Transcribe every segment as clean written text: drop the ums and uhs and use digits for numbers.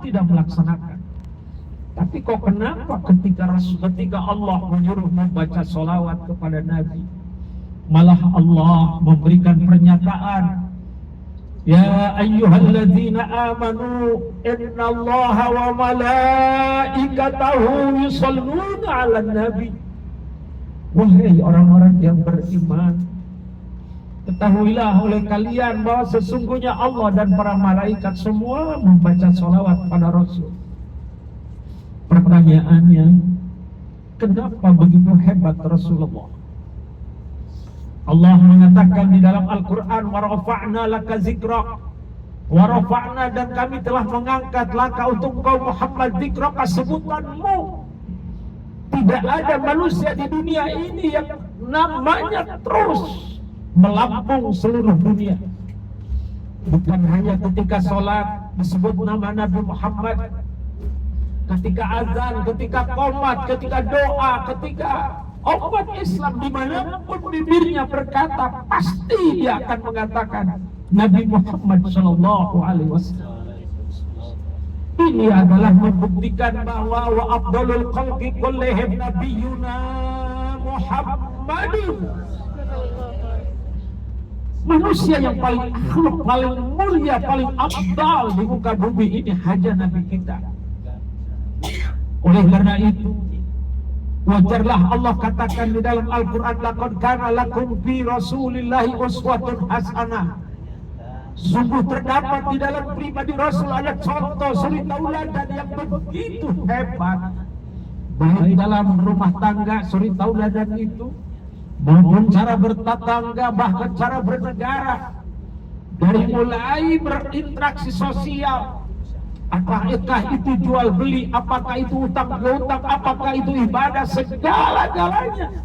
tidak melaksanakan. Tapi kok kenapa ketika Allah menyuruh membaca sholawat kepada Nabi, malah Allah memberikan pernyataan, ya ayyuhalladzina amanu innallaha wa malaikatahu yusholluna 'alan nabi. Wahai orang-orang yang beriman, ketahuilah oleh kalian bahwa sesungguhnya Allah dan para malaikat semua membaca sholawat pada Rasul. Pertanyaannya, kenapa begitu hebat Rasulullah? Allah mengatakan di dalam Al-Quran, wa rafa'na laka zikrak, wa rafa'na, dan kami telah mengangkat laka untuk engkau Muhammad zikraka, sebutanmu. Tidak ada manusia di dunia ini yang namanya terus melampung seluruh dunia. Bukan hanya ketika sholat disebut nama Nabi Muhammad, ketika azan, ketika qomat, ketika doa, ketika umat Islam dimanapun bibirnya berkata, pasti dia akan mengatakan Nabi Muhammad Sallallahu Alaihi Wasallam. Ini adalah membuktikan bahwa wa afdalul khalqi kullihim nabiyyuna Muhammadun. Manusia yang paling akhlak, paling mulia, paling afdal di muka bumi ini hanya Nabi kita. Oleh karena itu, wajarlah Allah katakan di dalam Al-Quran, laqad kana lakum fi rasulillahi uswatun hasanah. Sungguh terdapat di dalam pribadi Rasul ada contoh suri tauladan yang begitu hebat, baik dalam rumah tangga suri tauladan itu, maupun cara bertatangga, bahkan cara bernegara. Dari mulai berinteraksi sosial, apakah itu jual beli, apakah itu utang piutang, apakah itu ibadah, segala-galanya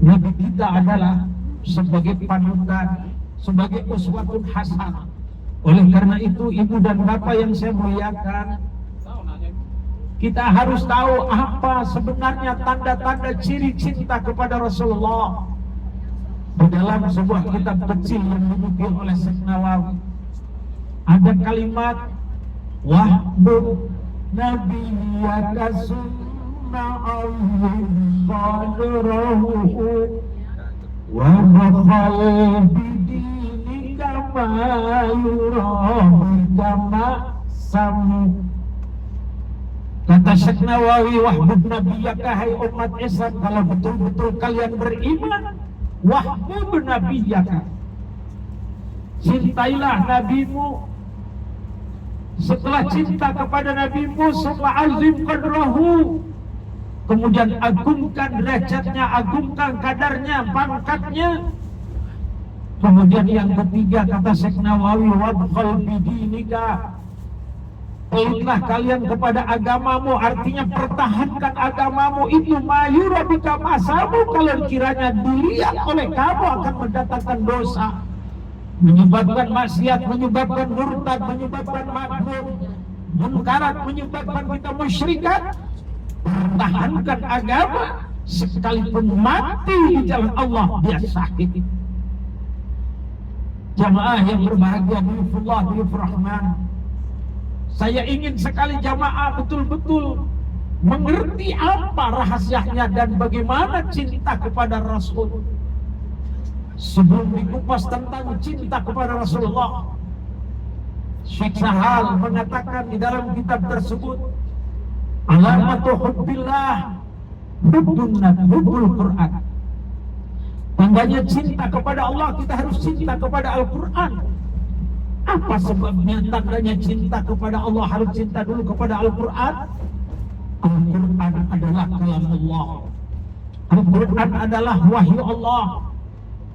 Nabi kita adalah sebagai panutan, sebagai uswatun hasanah. Oleh karena itu, ibu dan bapak yang saya muliakan, kita harus tahu apa sebenarnya tanda-tanda ciri cinta kepada Rasulullah. Di dalam sebuah kitab kecil yang dinukil oleh Syekh Nawawi, ada kalimat wahbub nabiyyaka sunna'allin qadrahu wa bakhal bidinika ma yurahidama samu. Kata Syekh Nawawi, wahbub nabiyyaka, hai umat Islam, kalau betul-betul kalian beriman, wahbub nabiyyaka, cintailah nabimu. Setelah cinta kepada nabimu, azim qadrahu, kemudian agungkan derajatnya, agungkan kadarnya, pangkatnya. Kemudian yang ketiga, kata Syekh Nawawi, wadkhal bidinika, pelitlah kalian kepada agamamu, artinya pertahankan agamamu itu. Mayurabika masamu, kalau kiranya dilihat oleh kamu akan mendatangkan dosa, menyebabkan maksiat, menyebabkan murtad, menyebabkan makmur, munkarat, menyebabkan kita musyrikat. Pertahankan agama, sekalipun mati di jalan Allah dia syahid. Jamaah yang berbahagia, Diyufullah, Diyufur Rahman, saya ingin sekali jamaah betul-betul mengerti apa rahasianya dan bagaimana cinta kepada Rasul. Sebelum dikupas tentang cinta kepada Rasulullah, Syekh Sahal mengatakan di dalam kitab tersebut, alamatu hubbillah hubbul Quran. Tandanya cinta kepada Allah, kita harus cinta kepada Al-Quran. Apa sebabnya tandanya cinta kepada Allah harus cinta dulu kepada Al-Quran? Al-Quran adalah kalam Allah. Al-Quran adalah wahyu Allah.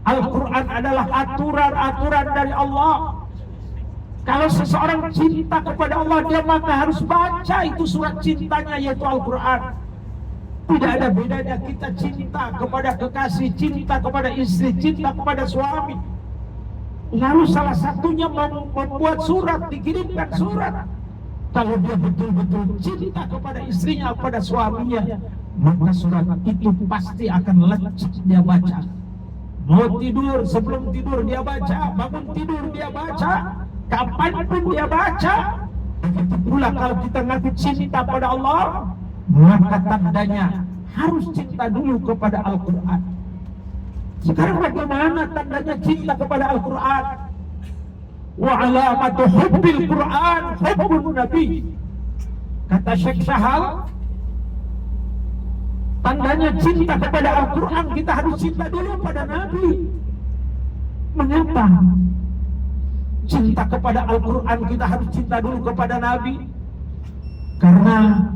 Al-Quran adalah aturan-aturan dari Allah. Kalau seseorang cinta kepada Allah, dia maka harus baca itu surat cintanya, yaitu Al-Quran. Tidak ada bedanya kita cinta kepada kekasih, cinta kepada istri, cinta kepada suami. Lalu salah satunya membuat surat, dikirimkan surat. Kalau dia betul-betul cinta kepada istrinya, kepada suaminya, maka surat itu pasti akan lecek dia baca. Mau tidur, sebelum tidur dia baca, bangun tidur dia baca, kapanpun dia baca. Begitu pula pula kalau kita ngaku cinta pada Allah, maka tandanya harus cinta dulu kepada Al-Quran. Sekarang bagaimana tandanya cinta kepada Al-Quran? Wa alamatu hubbil Quran hubbun Nabi. Kata Syekh Syahal, tandanya cinta kepada Al-Quran, kita harus cinta dulu pada Nabi. Mengapa? Cinta kepada Al-Quran kita harus cinta dulu kepada Nabi. Karena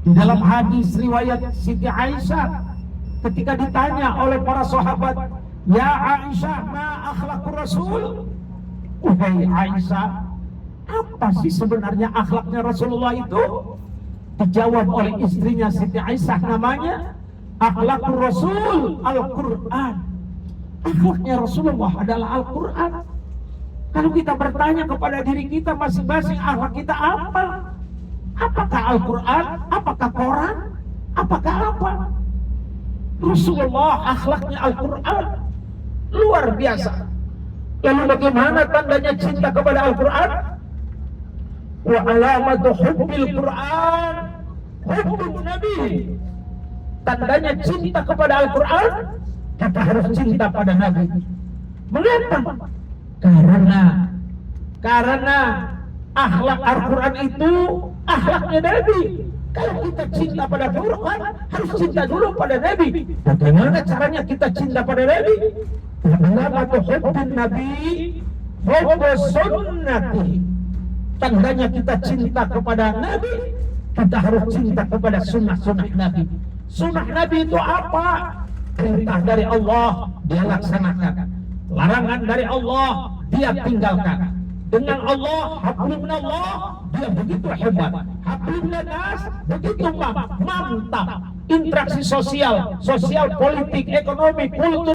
di dalam hadis riwayat Siti Aisyah, ketika ditanya oleh para sahabat, "Ya Aisyah, ma akhlaqur Rasul?" Wahai Aisyah, apa sih sebenarnya akhlaknya Rasulullah itu? Dijawab oleh istrinya Siti Aisyah, namanya akhlaqur Rasul Al-Quran. Akhlaknya Rasulullah adalah Al-Quran. Kalau kita bertanya kepada diri kita masing-masing, akhlak kita apa? Apakah Al-Quran? Apakah Quran? Apakah apa? Rasulullah akhlaknya Al-Quran luar biasa. Lalu bagaimana tandanya cinta kepada Al-Quran? Wa alamatu hubbil Quran hubbun Nabi. Tandanya cinta kepada Al-Quran, kita harus cinta pada Nabi. Mengapa? Karena akhlak Al-Quran itu akhlaknya Nabi. Kalau kita cinta pada Quran, harus cinta dulu pada Nabi. Bagaimana caranya kita cinta pada Nabi? Alamatu hubbin Nabi hubbus sunnati. Tandanya kita cinta kepada Nabi, kita harus cinta kepada sunnah-sunnah Nabi. Sunnah Nabi itu apa? Perintah dari Allah dia laksanakan, larangan dari Allah dia tinggalkan. Dengan Allah, hablum minallah, dia begitu hebat. Hablum minas begitu mantap. Interaksi sosial, politik, ekonomi, kultur.